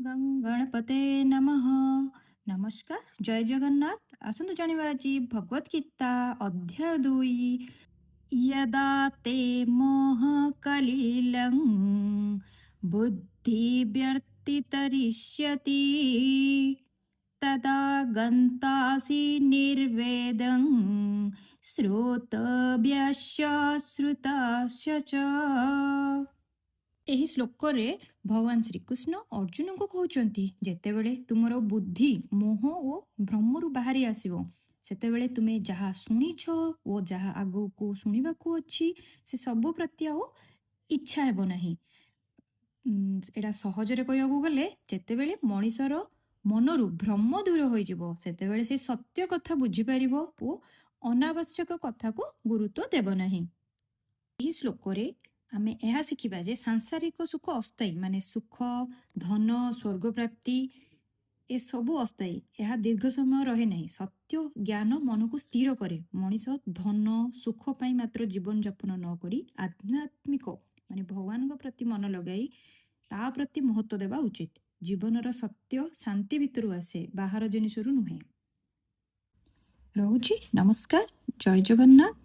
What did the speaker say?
गं गणपते नमः। नमस्कार, जय जगन्नाथ। आसନ୍ତୁ ଜାଣିବା ଆଜି ଭଗବତ ଗୀତା ଅଧ୍ୟାୟ 2। यदा ते मोह कलिलं बुद्धि व्यर्तितरिष्यति तदा गन्तासि निर्वेदं श्रोतव्यस्य श्रुतास्य च। ଏହି ଶ୍ଲୋକରେ ଭଗବାନ ଶ୍ରୀକୃଷ୍ଣ ଅର୍ଜୁନଙ୍କୁ କହୁଛନ୍ତି, ଯେତେବେଳେ ତୁମର ବୁଦ୍ଧି ମୋହ ଓ ଭ୍ରମରୁ ବାହାରି ଆସିବ, ସେତେବେଳେ ତୁମେ ଯାହା ଶୁଣିଛ ଓ ଯାହା ଆଗକୁ ଶୁଣିବାକୁ ଅଛି ସେ ସବୁ ପ୍ରତି ଆଉ ଇଚ୍ଛା ହେବ ନାହିଁ। ଏଇଟା ସହଜରେ କହିବାକୁ ଗଲେ, ଯେତେବେଳେ ମଣିଷର ମନରୁ ଭ୍ରମ ଦୂର ହୋଇଯିବ, ସେତେବେଳେ ସେ ସତ୍ୟ କଥା ବୁଝିପାରିବ ଓ ଅନାବଶ୍ୟକ କଥାକୁ ଗୁରୁତ୍ୱ ଦେବ ନାହିଁ। ଏହି ଶ୍ଲୋକରେ ଆମେ ଏହା ଶିଖିବା ଯେ ସାଂସାରିକ ସୁଖ ଅସ୍ଥାୟୀ, ମାନେ ସୁଖ, ଧନ, ସ୍ୱର୍ଗ ପ୍ରାପ୍ତି ଏସବୁ ଅସ୍ଥାୟୀ। ଏହା ଦୀର୍ଘ ସମୟ ରହେ ନାହିଁ। ସତ୍ୟ ଜ୍ଞାନ ମନକୁ ସ୍ଥିର କରେ। ମଣିଷ ଧନ ସୁଖ ପାଇଁ ମାତ୍ର ଜୀବନ ଯାପନ ନ କରି ଆଧ୍ୟାତ୍ମିକ ମାନେ ଭଗବାନଙ୍କ ପ୍ରତି ମନ ଲଗାଇ ତା ପ୍ରତି ମହତ୍ଵ ଦେବା ଉଚିତ। ଜୀବନର ସତ୍ୟ ଶାନ୍ତି ଭିତରୁ ଆସେ, ବାହାର ଜିନିଷରୁ ନୁହେଁ। ରହୁଛି। ନମସ୍କାର, ଜୟ ଜଗନ୍ନାଥ।